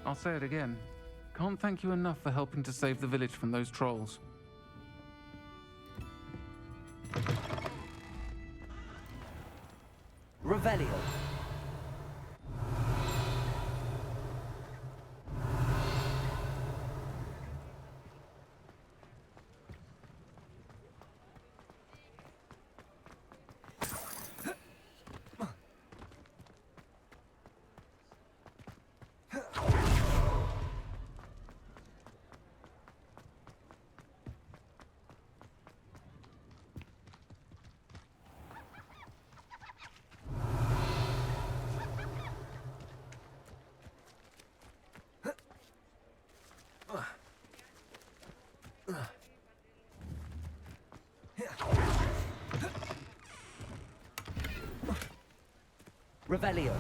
I'll say it again. Can't thank you enough for helping to save the village from those trolls. Revelio. Revelio.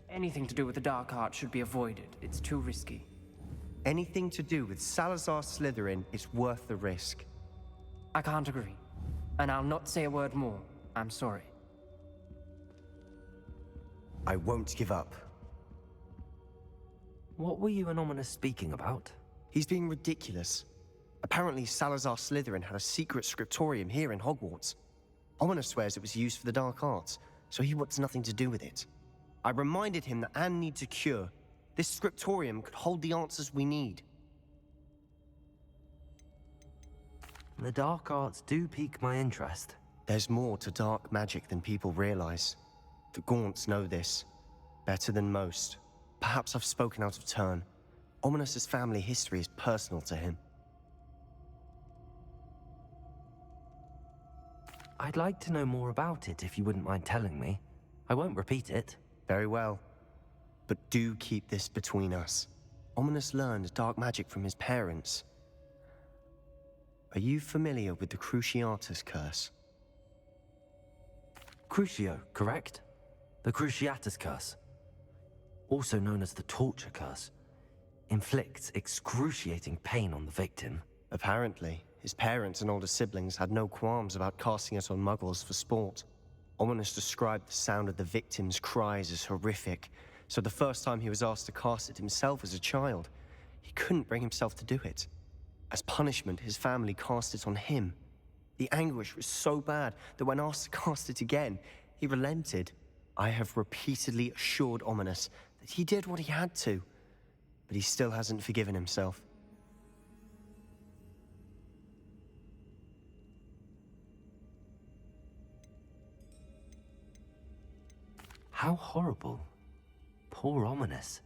Anything to do with the dark arts should be avoided. It's too risky. Anything to do with Salazar Slytherin is worth the risk. I can't agree. And I'll not say a word more. I'm sorry. I won't give up. What were you and Ominous speaking about? He's being ridiculous. Apparently Salazar Slytherin had a secret scriptorium here in Hogwarts. Ominous swears it was used for the dark arts, so he wants nothing to do with it. I reminded him that Anne needs a cure. This scriptorium could hold the answers we need. The dark arts do pique my interest. There's more to dark magic than people realize. The Gaunts know this. Better than most. Perhaps I've spoken out of turn. Ominous's family history is personal to him. I'd like to know more about it if you wouldn't mind telling me. I won't repeat it. Very well. But do keep this between us. Ominous learned dark magic from his parents. Are you familiar with the Cruciatus curse? Crucio, correct? The Cruciatus curse. Also known as the torture curse. Inflicts excruciating pain on the victim. Apparently, his parents and older siblings had no qualms about casting it on muggles for sport. Ominous described the sound of the victim's cries as horrific, so the first time he was asked to cast it himself as a child, he couldn't bring himself to do it. As punishment, his family cast it on him. The anguish was so bad that when asked to cast it again, he relented. I have repeatedly assured Ominous that he did what he had to, but he still hasn't forgiven himself. How horrible. Poor Ominous.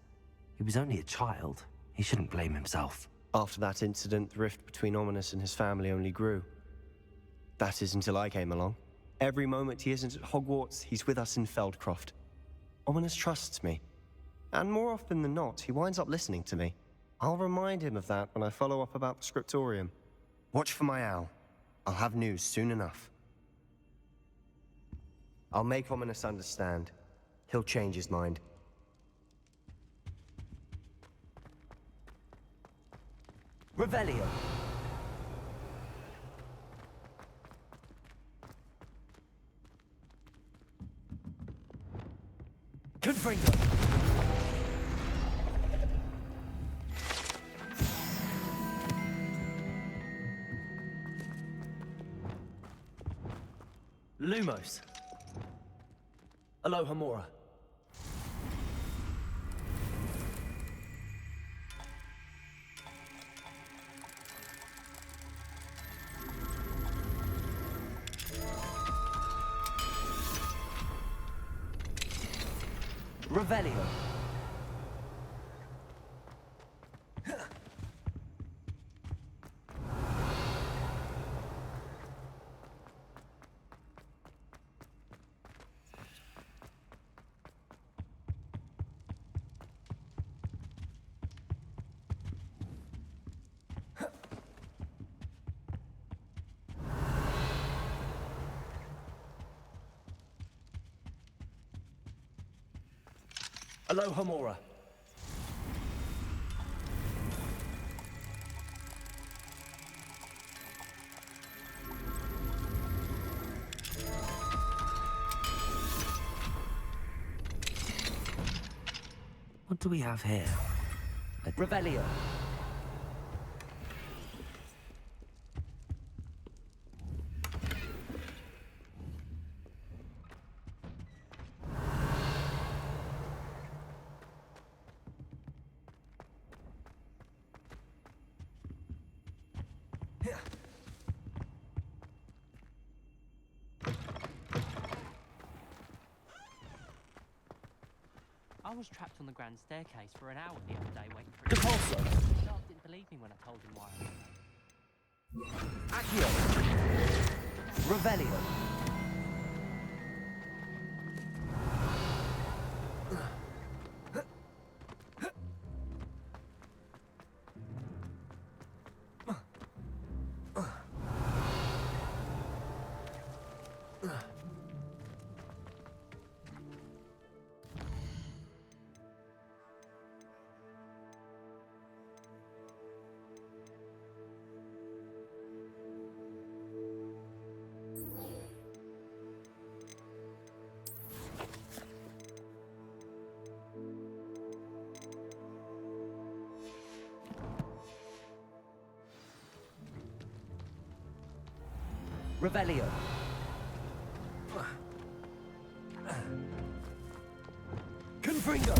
He was only a child. He shouldn't blame himself. After that incident, the rift between Ominous and his family only grew. That is until I came along. Every moment he isn't at Hogwarts, he's with us in Feldcroft. Ominous trusts me. And more often than not, he winds up listening to me. I'll remind him of that when I follow up about the scriptorium. Watch for my owl. I'll have news soon enough. I'll make Ominous understand. He'll change his mind. Revelio. Confringo. Lumos. Alohomora. Revelio. Alohomora. What do we have here? Revelio. I was trapped on the grand staircase for an hour the other day waiting for The it. Corsair. Staff didn't believe me when I told him why I was. Accio. Revelio. Revelio. Confringo.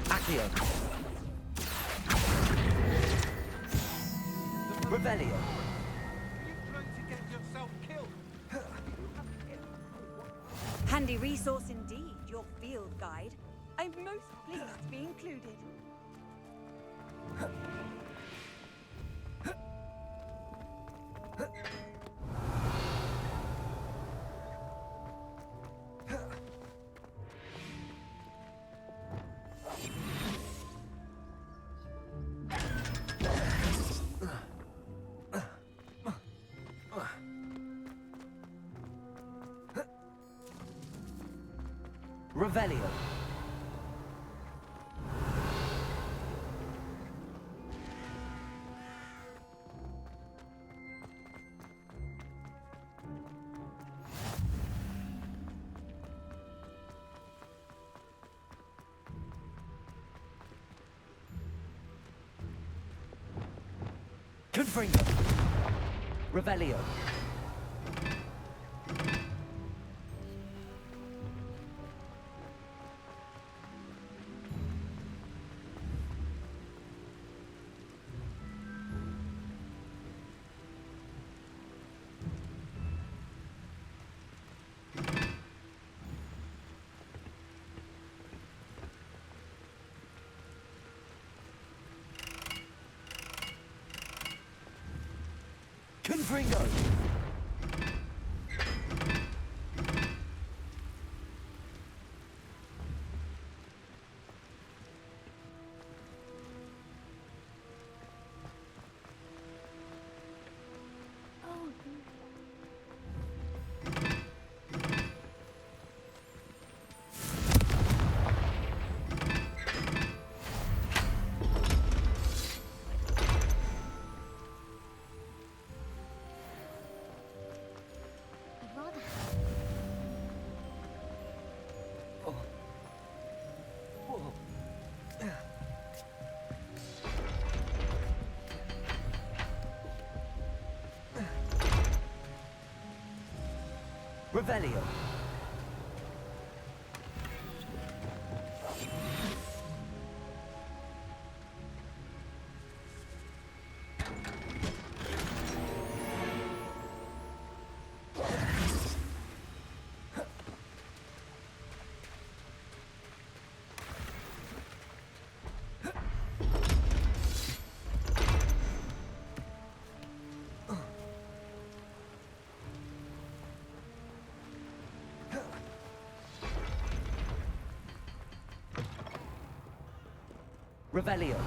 Accio. Revelio. Handy resource indeed, your field guide. I'm most pleased to be included. Revelio. Confringo. Revelio. Confringo. Revelio. Revelio.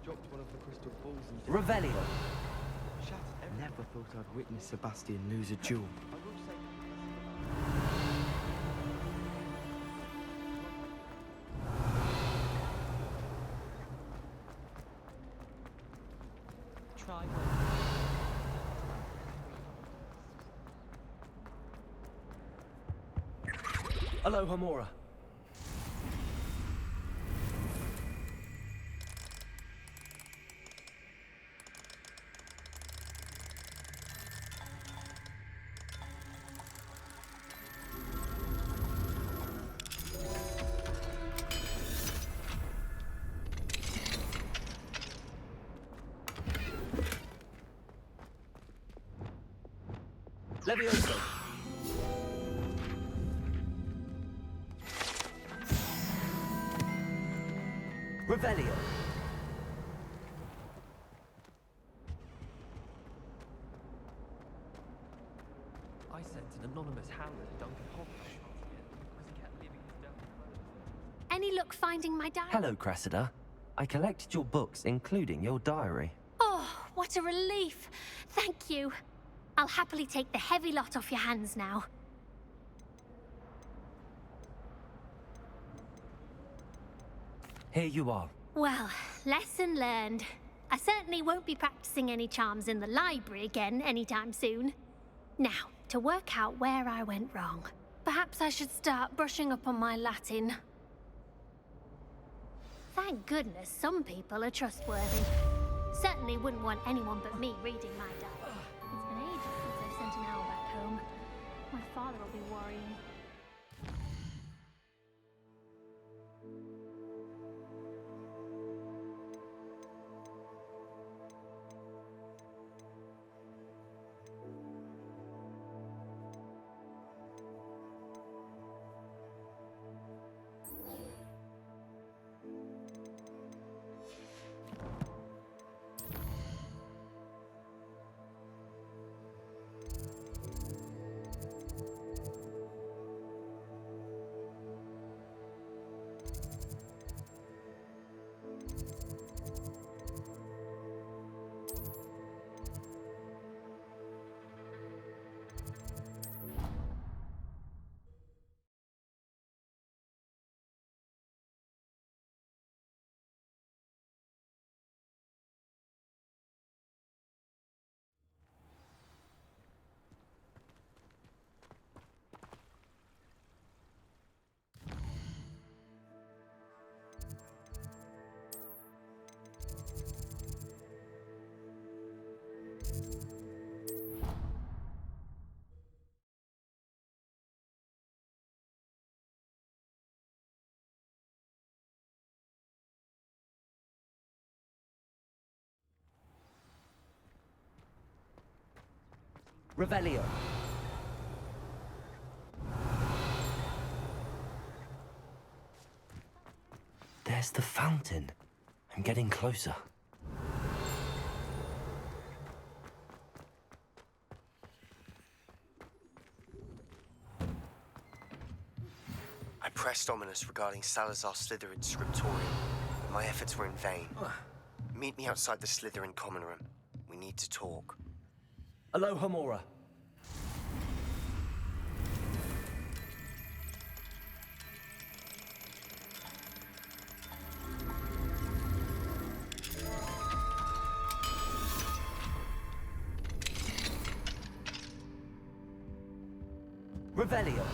Dropped one of the crystal balls and Revelio. shattered. Never thought I'd witness Sebastian lose a duel. I will say. Try. Alohomora. Levioso. Revelio. I sent an anonymous hound to Duncan Hogwarts because he kept leaving his dirty clothes. Any luck finding my diary? Hello, Cressida. I collected your books, including your diary. Oh, what a relief. Thank you. I'll happily take the heavy lot off your hands now. Here you are. Well, lesson learned. I certainly won't be practicing any charms in the library again anytime soon. Now, to work out where I went wrong. Perhaps I should start brushing up on my Latin. Thank goodness some people are trustworthy. Certainly wouldn't want anyone but me reading my diary. It's been ages since I've sent an owl back home. My father will be worrying. Revelio. There's the fountain. I'm getting closer. I pressed Ominous regarding Salazar Slytherin's scriptorium, but my efforts were in vain. Meet me outside the Slytherin common room. We need to talk. Alohomora. Revelio.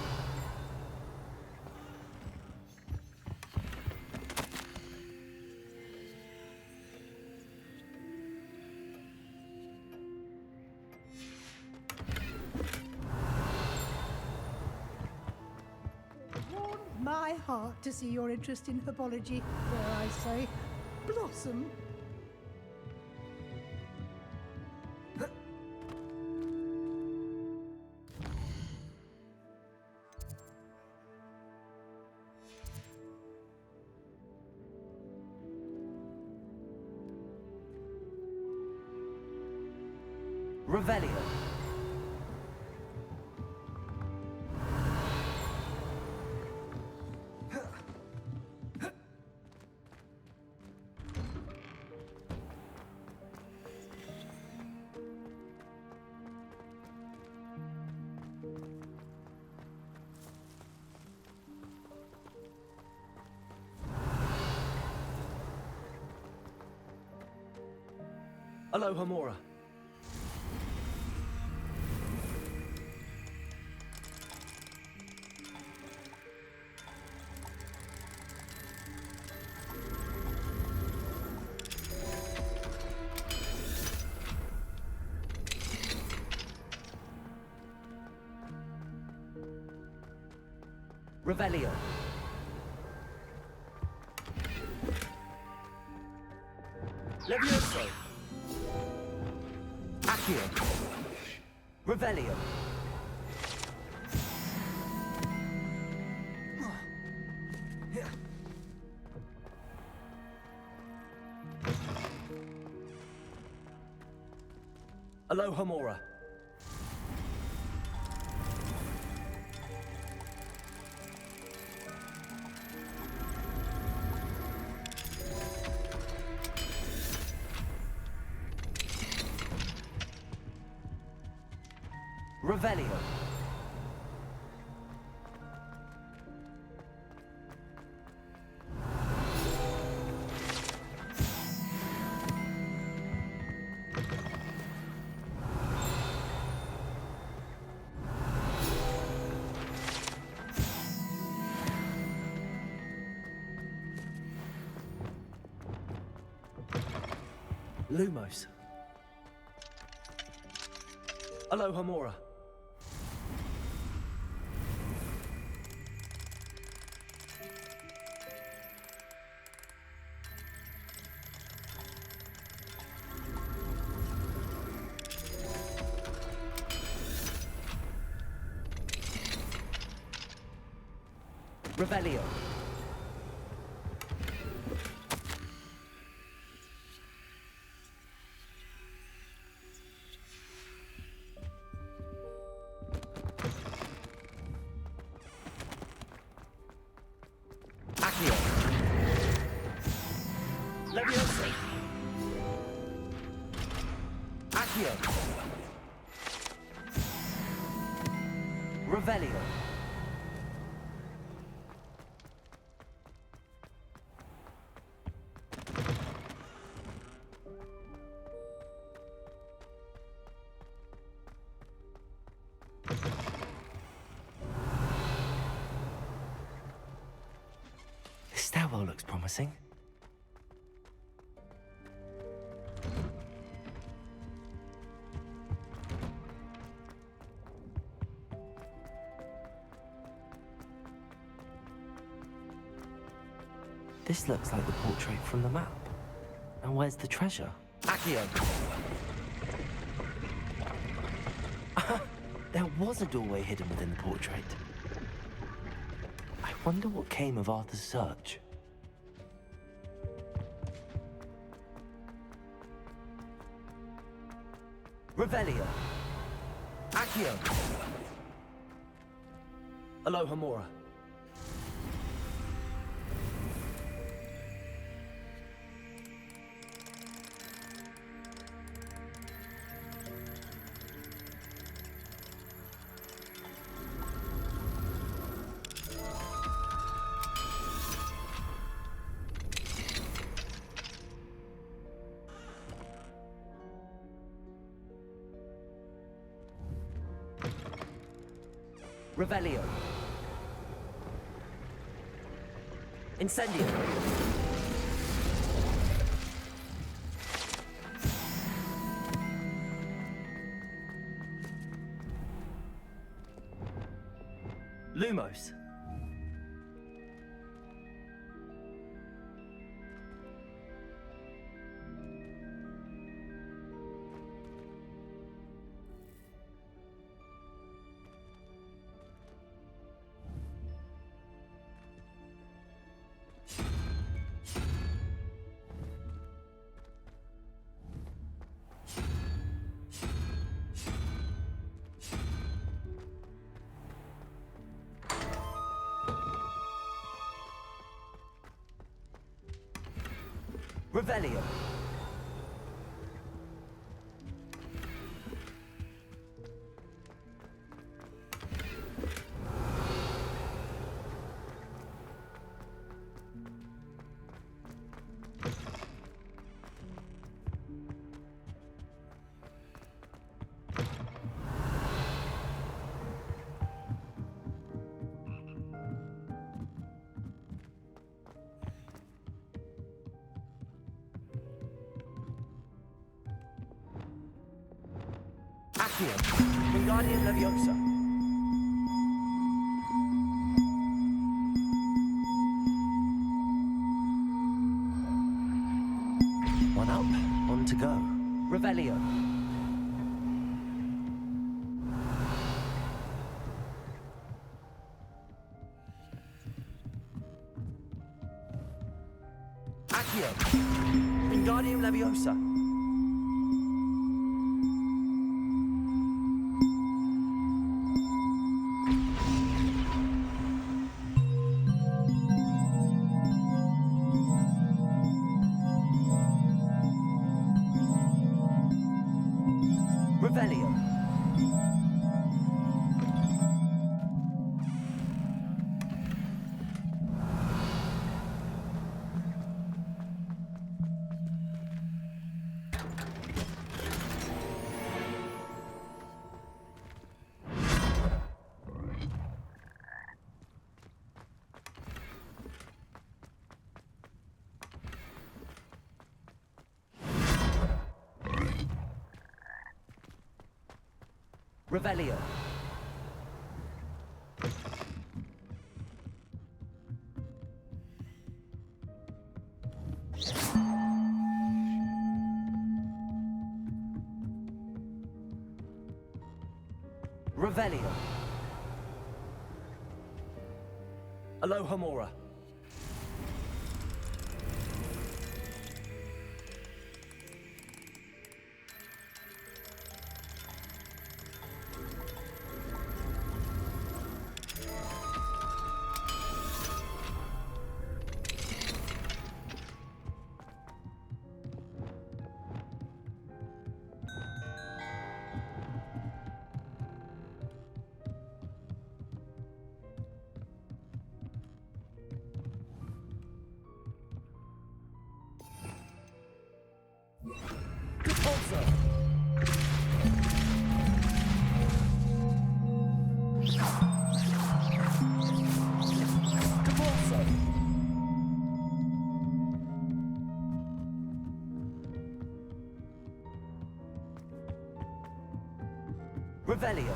my heart to see your interest in herbology, dare I say, blossom. Revelio. Alohomora. Revelio. Levioso. Accio. Revelio. Alohomora. Revelio. Lumos. Alohomora. Revelio. Accio. Levioso. Accio. Revelio. This stairwell looks promising. This looks like the portrait from the map. And where's the treasure? Accio! There was a doorway hidden within the portrait. I wonder what came of Arthur's search. Revelio. Accio. Alohomora. Revelio. Incendio. Lumos. Revelio. Accio. Wingardium Leviosa. One up, on to go. Revelio. Accio. Wingardium Leviosa. Revelio. Revelio. Revelio. Alohomora. Corsair. Revelio.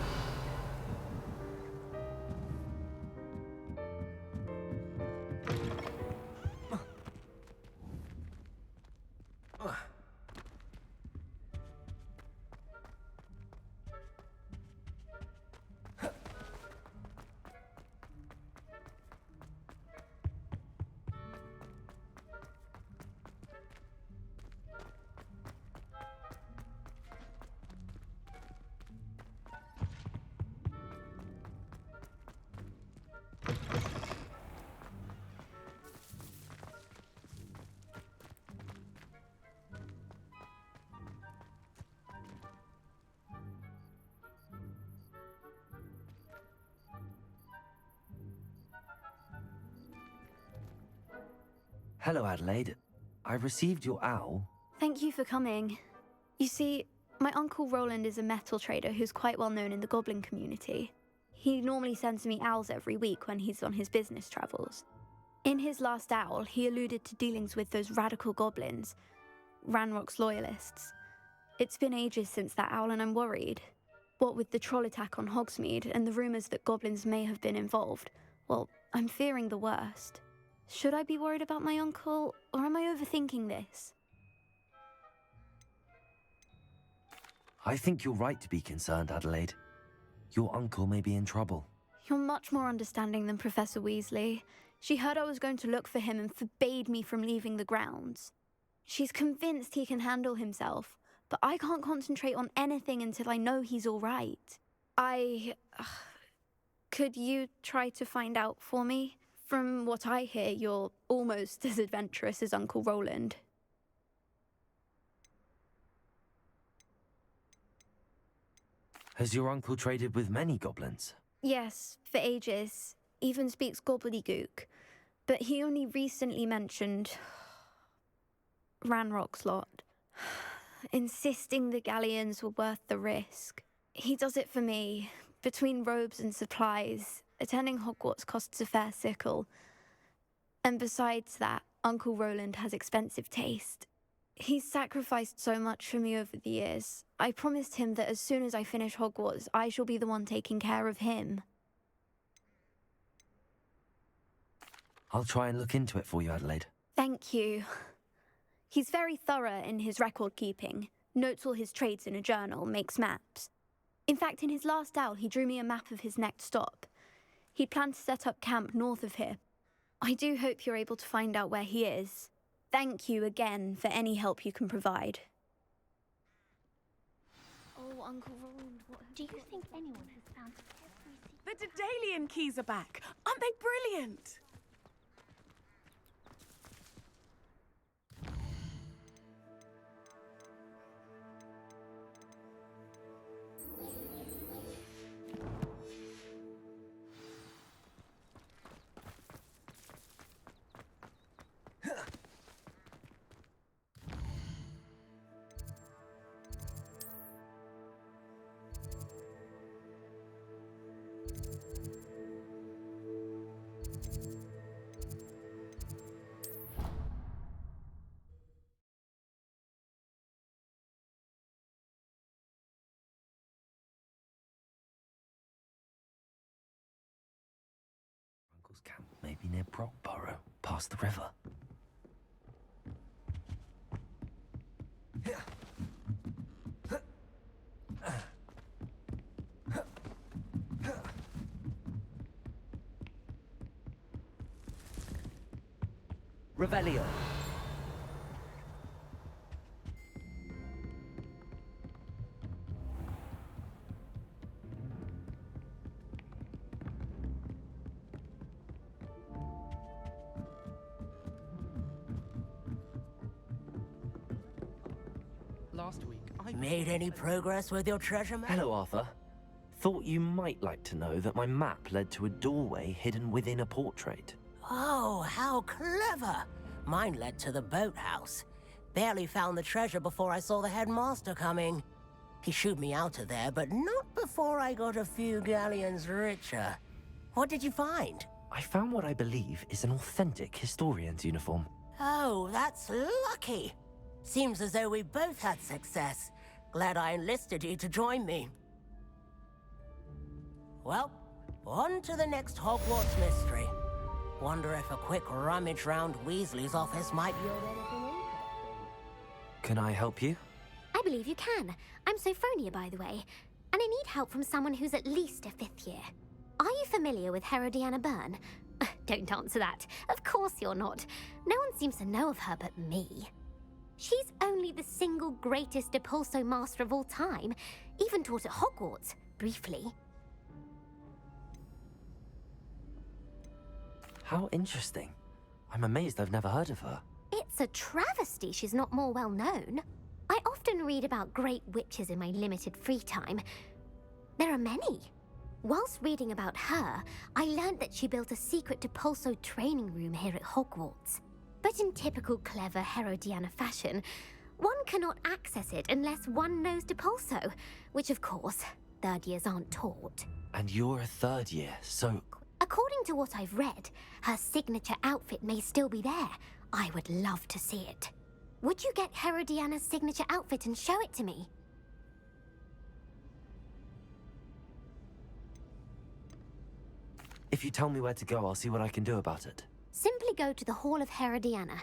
Hello, Adelaide. I received your owl. Thank you for coming. You see, my uncle Roland is a metal trader who's quite well known in the goblin community. He normally sends me owls every week when he's on his business travels. In his last owl, he alluded to dealings with those radical goblins, Ranrock's loyalists. It's been ages since that owl and I'm worried. What with the troll attack on Hogsmeade and the rumours that goblins may have been involved, well, I'm fearing the worst. Should I be worried about my uncle, or am I overthinking this? I think you're right to be concerned, Adelaide. Your uncle may be in trouble. You're much more understanding than Professor Weasley. She heard I was going to look for him and forbade me from leaving the grounds. She's convinced he can handle himself, but I can't concentrate on anything until I know he's all right. Could you try to find out for me? From what I hear, you're almost as adventurous as Uncle Roland. Has your uncle traded with many goblins? Yes, for ages. Even speaks gobbledygook. But he only recently mentioned Ranrock's lot, insisting the galleons were worth the risk. He does it for me. Between robes and supplies, attending Hogwarts costs a fair sickle. And besides that, Uncle Roland has expensive taste. He's sacrificed so much for me over the years. I promised him that as soon as I finish Hogwarts, I shall be the one taking care of him. I'll try and look into it for you, Adelaide. Thank you. He's very thorough in his record keeping, notes all his trades in a journal, makes maps. In fact, in his last owl, he drew me a map of his next stop. He planned to set up camp north of here. I do hope you're able to find out where he is. Thank you again for any help you can provide. Oh, Uncle Roland, what... Do you think anyone has found every The Daedalian keys are back. Aren't they brilliant? Uncle's camp may be near Brockborough, past the river. Revelio. Last week, I Made any progress with your treasure map? Hello, Arthur. Thought you might like to know that my map led to a doorway hidden within a portrait. Oh, how clever! Mine led to the boathouse. Barely found the treasure before I saw the headmaster coming. He shooed me out of there, but not before I got a few galleons richer. What did you find? I found what I believe is an authentic historian's uniform. Oh, that's lucky. Seems as though we both had success. Glad I enlisted you to join me. Well, on to the next Hogwarts mystery. Wonder if a quick rummage round Weasley's office might yield anything interesting. Can I help you? I believe you can. I'm Sophronia, by the way, and I need help from someone who's at least a 5th year. Are you familiar with Herodiana Byrne? Don't answer that. Of course you're not. No one seems to know of her but me. She's only the single greatest Depulso master of all time, even taught at Hogwarts, briefly. How interesting. I'm amazed I've never heard of her. It's a travesty she's not more well known. I often read about great witches in my limited free time. There are many. Whilst reading about her, I learned that she built a secret Depulso training room here at Hogwarts. But in typical clever Herodiana fashion, one cannot access it unless one knows Depulso, which of course, 3rd years aren't taught. And you're a 3rd year, so... According to what I've read, her signature outfit may still be there. I would love to see it. Would you get Herodiana's signature outfit and show it to me? If you tell me where to go, I'll see what I can do about it. Simply go to the Hall of Herodiana.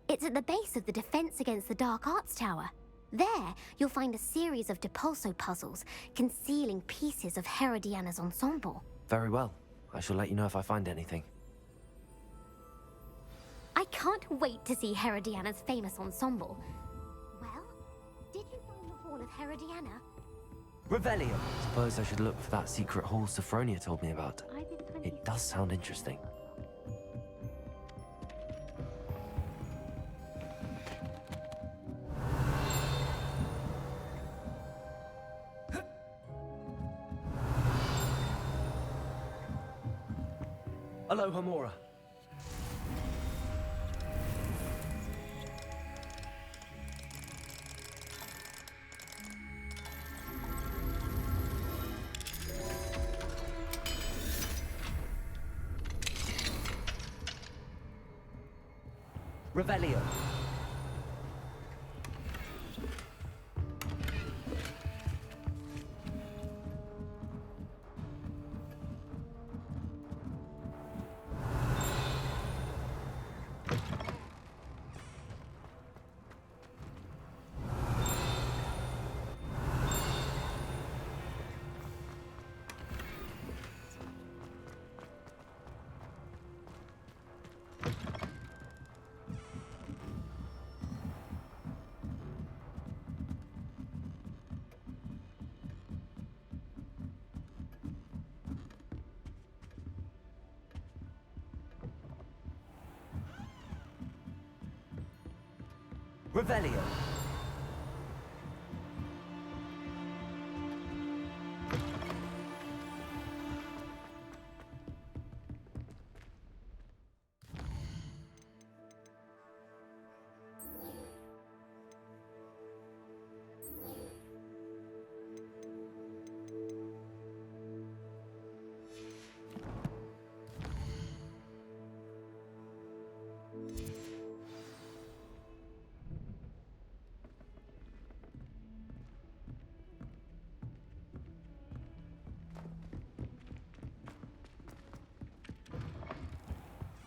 It's at the base of the Defense Against the Dark Arts Tower. There, you'll find a series of Depulso puzzles concealing pieces of Herodiana's ensemble. Very well. I shall let you know if I find anything. I can't wait to see Herodiana's famous ensemble. Well, did you find the Hall of Herodiana? Revelio! Suppose I should look for that secret hall Sophronia told me about. It does sound interesting. Alohomora. Revelio. Revelio.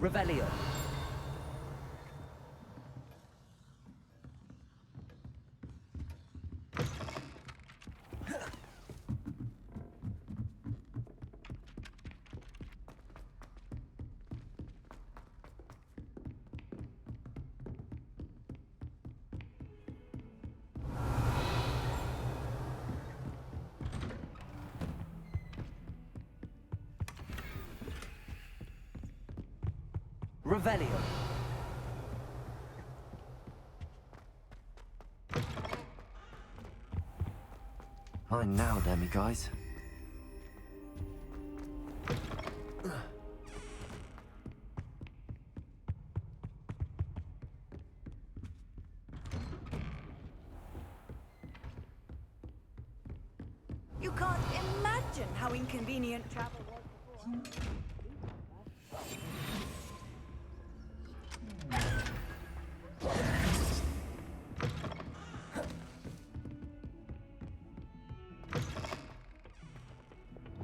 Revelio. Revelio. Fine now, demi guys. You can't imagine how inconvenient travel was before.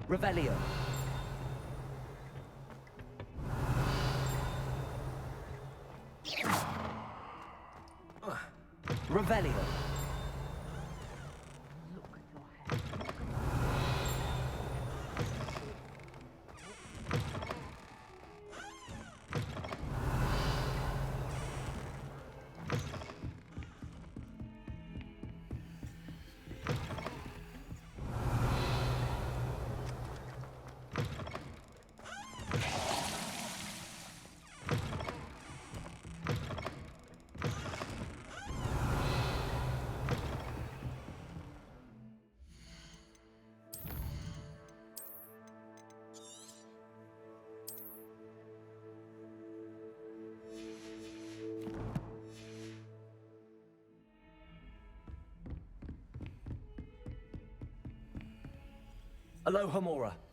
Revelio. Revelio. Alohomora.